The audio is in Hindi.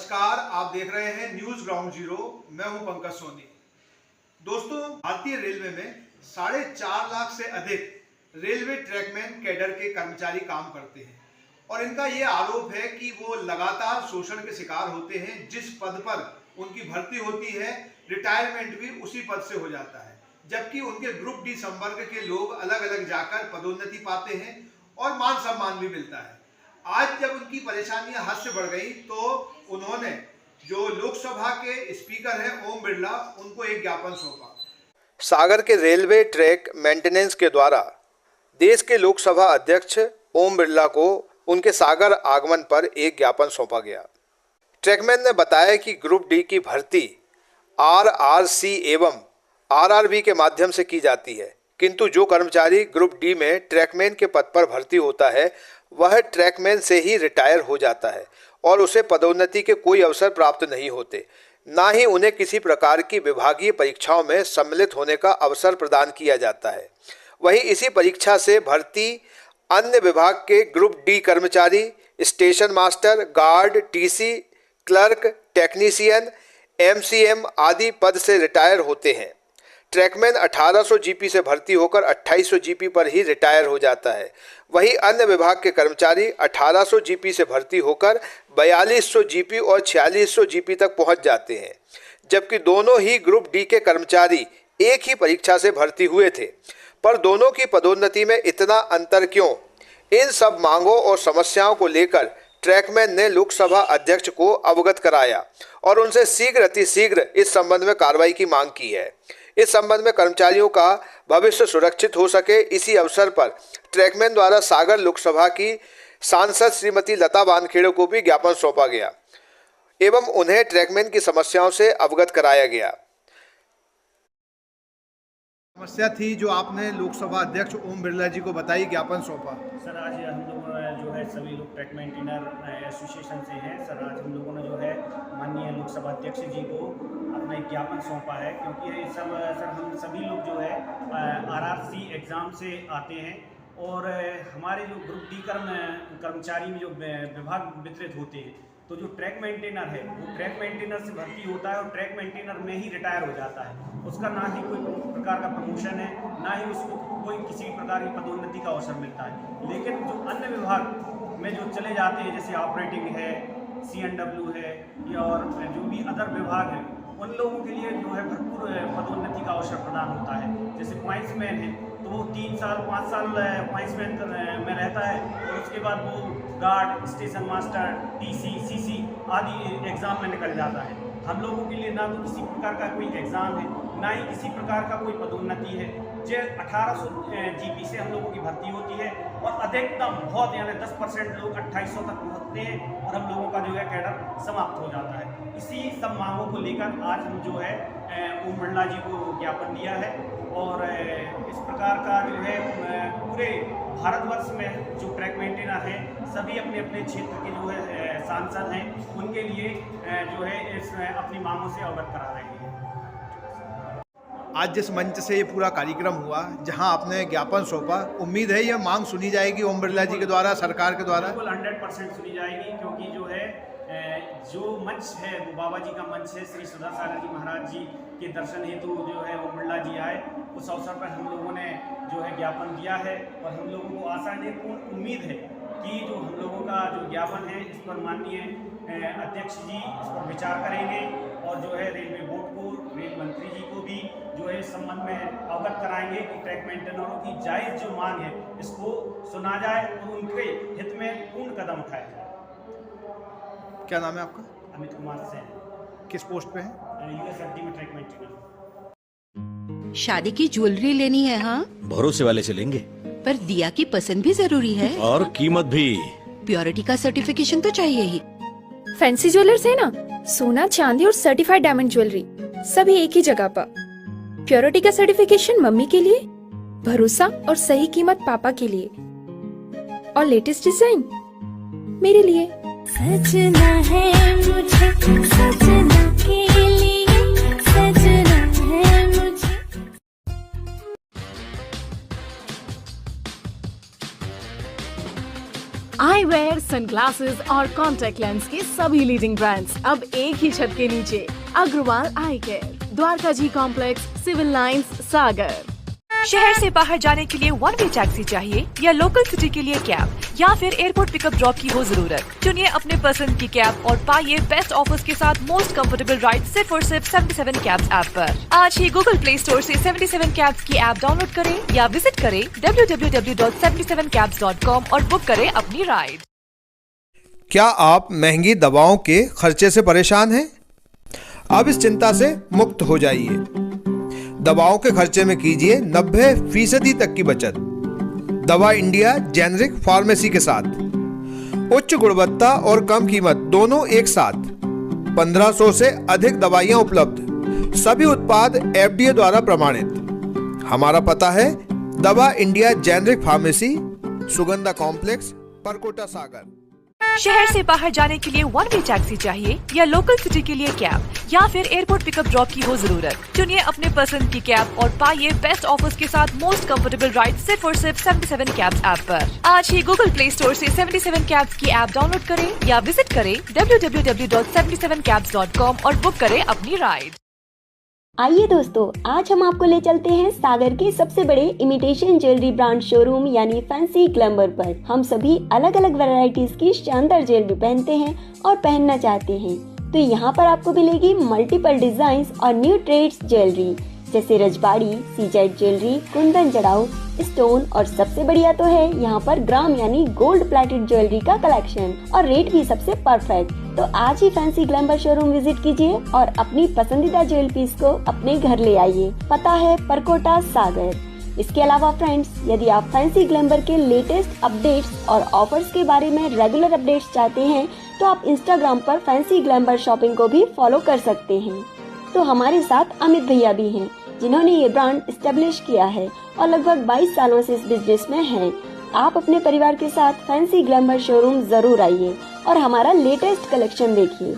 नमस्कार, आप देख रहे हैं न्यूज ग्राउंड जीरो। मैं हूं पंकज सोनी। दोस्तों, भारतीय रेलवे में 4.5 लाख से अधिक रेलवे ट्रैकमैन कैडर के कर्मचारी काम करते हैं और इनका ये आरोप है कि वो लगातार शोषण के शिकार होते हैं। जिस पद पर उनकी भर्ती होती है, रिटायरमेंट भी उसी पद से हो जाता है, जबकि उनके ग्रुप डी संवर्ग के लोग अलग अलग जाकर पदोन्नति पाते हैं और मान सम्मान भी मिलता है। आज जब उनकी परेशानियां हद से बढ़ गई तो उन्होंने जो लोकसभा के स्पीकर हैं ओम बिरला, उनको एक ज्ञापन सौंपा। सागर के रेलवे ट्रैक मेंटेनेंस के द्वारा देश के लोकसभा अध्यक्ष ओम बिरला को उनके सागर आगमन पर एक ज्ञापन सौंपा गया। ट्रैकमैन ने बताया कि ग्रुप डी की भर्ती आरआरसी एवं आरआरबी के माध्यम से की जाती है, किंतु जो कर्मचारी ग्रुप डी में ट्रैकमैन के पद पर भर्ती होता है वह ट्रैकमैन से ही रिटायर हो जाता है और उसे पदोन्नति के कोई अवसर प्राप्त नहीं होते, ना ही उन्हें किसी प्रकार की विभागीय परीक्षाओं में सम्मिलित होने का अवसर प्रदान किया जाता है। वहीं इसी परीक्षा से भर्ती अन्य विभाग के ग्रुप डी कर्मचारी station master, guard, TC, clerk, technician, MCM आदि पद से रिटायर होते हैं। ट्रैकमैन 1800 जीपी से भर्ती होकर 2800 जीपी पर ही रिटायर हो जाता है। वहीं अन्य विभाग के कर्मचारी 1800 जीपी से भर्ती होकर 4200 जीपी और 4600 जीपी तक पहुंच जाते हैं, जबकि दोनों ही ग्रुप डी के कर्मचारी एक ही परीक्षा से भर्ती हुए थे। पर दोनों की पदोन्नति में इतना अंतर क्यों? इन सब मांगों और समस्याओं को लेकर ट्रैकमैन ने लोकसभा अध्यक्ष को अवगत कराया और उनसे शीघ्र अतिशीघ्र इस संबंध में कार्रवाई की मांग की है। इस संबंध में कर्मचारियों का भविष्य सुरक्षित हो सके, इसी अवसर पर ट्रैकमैन द्वारा सागर लोकसभा की सांसद श्रीमती लता वानखेड़े को भी ज्ञापन सौंपा गया एवं उन्हें ट्रैकमैन की समस्याओं से अवगत कराया गया। समस्या थी जो आपने लोकसभा अध्यक्ष ओम बिरला जी को बताई, ज्ञापन सौंपा। सर, आज हम लोग जो है सभी लोग ट्रैक मेंटेनर एसोसिएशन से हैं। सर, आज हम लोगों ने जो है माननीय लोकसभा अध्यक्ष जी को अपना एक ज्ञापन सौंपा है, क्योंकि ये सब सर हम सभी लोग जो है आरआरसी एग्ज़ाम से आते हैं और हमारे जो ग्रुप डी कर्मचारी में जो विभाग वितरित होते हैं, तो जो ट्रैक मेंटेनर है वो ट्रैक मेंटेनर से भर्ती होता है और ट्रैक मेंटेनर में ही रिटायर हो जाता है। उसका ना ही कोई प्रकार का प्रमोशन है, ना ही उसको कोई किसी प्रकार की पदोन्नति का अवसर मिलता है। लेकिन जो अन्य विभाग में जो चले जाते हैं, जैसे ऑपरेटिंग है, सीएनडब्ल्यू है या और जो भी अदर विभाग है, उन लोगों के लिए जो है भरपूर पदोन्नति का अवसर प्रदान होता है। जैसे पॉइंट्समैन है तो वो 3 साल 5 साल पॉइंट्समैन में रहता है और उसके बाद वो guard, station master, TC, CC आदि एग्ज़ाम में निकल जाता है। हम लोगों के लिए ना तो किसी प्रकार का कोई एग्ज़ाम है, ना ही किसी प्रकार का कोई पदोन्नति है। जो 1800 जीपी से हम लोगों की भर्ती होती है और अधिकतम बहुत यानी 10% लोग 2800 तक पहुँचते हैं और हम लोगों का जो है कैडर समाप्त हो जाता है। इसी सब मांगों को लेकर आज हम जो है ओम बिरला जी को ज्ञापन दिया है और इस प्रकार का जो है पूरे भारतवर्ष में जो ट्रैक मेंटेनर हैं सभी अपने अपने क्षेत्र के जो है सांसद हैं, उनके लिए जो है इस अपनी मांगों से अवगत करा रहे हैं। आज जिस मंच से ये पूरा कार्यक्रम हुआ, जहां आपने ज्ञापन सौंपा, उम्मीद है ये मांग सुनी जाएगी ओम बिरला जी के द्वारा, सरकार के द्वारा? बिल्कुल 100% सुनी जाएगी, क्योंकि जो है जो मंच है वो बाबा जी का मंच है। श्री सुधा सागर जी महाराज जी के दर्शन हेतु जो है ओम बिरला जी आए, उस अवसर पर हम लोगों ने जो है ज्ञापन दिया है और हम लोगों को आशा ने पूर्ण उम्मीद है कि जो हम लोगों का जो ज्ञापन है इस पर माननीय अध्यक्ष जी इस पर विचार करेंगे और जो है रेलवे बोर्ड को, रेल मंत्री जी को भी जो है इस संबंध में अवगत कराएंगे कि ट्रैक मेंटेनरों की जायज़ जो मांग है इसको सुना जाए और उनके हित में पूर्ण कदम उठाए जाए। क्या नाम है आपका? अमित कुमार सेन। किस पोस्ट पे है? यूएसएफडी में ट्रैक मेंटेनर। शादी की ज्वेलरी लेनी है? हाँ, भरोसे वाले से लेंगे। पर दिया की पसंद भी जरूरी है और कीमत भी। प्योरिटी का सर्टिफिकेशन तो चाहिए ही। फैंसी ज्वेलर्स है ना, सोना, चांदी और सर्टिफाइड डायमंड ज्वेलरी सभी एक ही जगह पर। प्योरिटी का सर्टिफिकेशन मम्मी के लिए, भरोसा और सही कीमत पापा के लिए, और लेटेस्ट डिजाइन मेरे लिए। सजना है मुझे, सजना के लिए सजना है मुझे। आई वेयर, सनग्लासेस और कॉन्टेक्ट लेंस के सभी लीडिंग ब्रांड्स अब एक ही छत के नीचे। अग्रवाल आई केयर, द्वारका जी कॉम्प्लेक्स, सिविल लाइंस, सागर। शहर से बाहर जाने के लिए वन वे टैक्सी चाहिए या लोकल सिटी के लिए कैब या फिर एयरपोर्ट पिकअप ड्रॉप की हो जरूरत? चुनिए अपने पसंद की कैब और पाइए बेस्ट ऑफर्स के साथ मोस्ट कंफर्टेबल राइड सिर्फ और सिर्फ 77 कैब्स ऐप पर। आज ही गूगल प्ले स्टोर से 77 कैब्स की ऐप डाउनलोड करें या विजिट करें www.77cabs.com और बुक करें अपनी राइड। क्या आप महंगी दवाओं के खर्चे से परेशान हैं? अब इस चिंता से मुक्त हो जाइए। दवाओं के खर्चे में कीजिए 90% तक की बचत। दवा इंडिया जेनेरिक फार्मेसी के साथ उच्च गुणवत्ता और कम कीमत दोनों एक साथ। 1500 से अधिक दवाइयां उपलब्ध, सभी उत्पाद FDA द्वारा प्रमाणित। हमारा पता है Dawa India generic pharmacy, Sugandha complex, Parkota, Sagar. शहर से बाहर जाने के लिए वन वे टैक्सी चाहिए या लोकल सिटी के लिए कैब या फिर एयरपोर्ट पिकअप ड्रॉप की हो जरूरत? चुनिए अपने पसंद की कैब और पाइए बेस्ट ऑफर्स के साथ मोस्ट कंफर्टेबल राइड सिर्फ और सिर्फ 77 कैब्स ऐप पर। आज ही गूगल प्ले स्टोर से 77 कैब्स की ऐप डाउनलोड करें या विजिट करें www.77cabs.com और बुक करें अपनी राइड। आइए दोस्तों, आज हम आपको ले चलते हैं सागर के सबसे बड़े इमिटेशन ज्वेलरी ब्रांड शोरूम यानी फैंसी ग्लैमर पर। हम सभी अलग अलग वैरायटीज की शानदार ज्वेलरी पहनते हैं और पहनना चाहते हैं, तो यहाँ पर आपको मिलेगी मल्टीपल डिजाइन और न्यू ट्रेड्स ज्वेलरी जैसे रजबाड़ी, सीजेड ज्वेलरी, कुंदन जड़ाऊ, स्टोन और सबसे बढ़िया तो है यहाँ पर ग्राम यानी गोल्ड प्लेटेड ज्वेलरी का कलेक्शन और रेट भी सबसे परफेक्ट। तो आज ही फैंसी ग्लैमर शोरूम विजिट कीजिए और अपनी पसंदीदा ज्वेल पीस को अपने घर ले आइए। पता है परकोटा, सागर। इसके अलावा फ्रेंड्स, यदि आप फैंसी ग्लैमर के लेटेस्ट अपडेट्स और ऑफर्स के बारे में रेगुलर अपडेट्स चाहते हैं तो आप इंस्टाग्राम पर फैंसी ग्लैमर शॉपिंग को भी फॉलो कर सकते हैं। तो हमारे साथ अमित भैया भी हैं जिन्होंने ये ब्रांड एस्टेब्लिश किया है और लगभग 22 सालों से इस बिजनेस में हैं। आप अपने परिवार के साथ फैंसी ग्लैमर शोरूम जरूर आइए और हमारा लेटेस्ट कलेक्शन देखिए।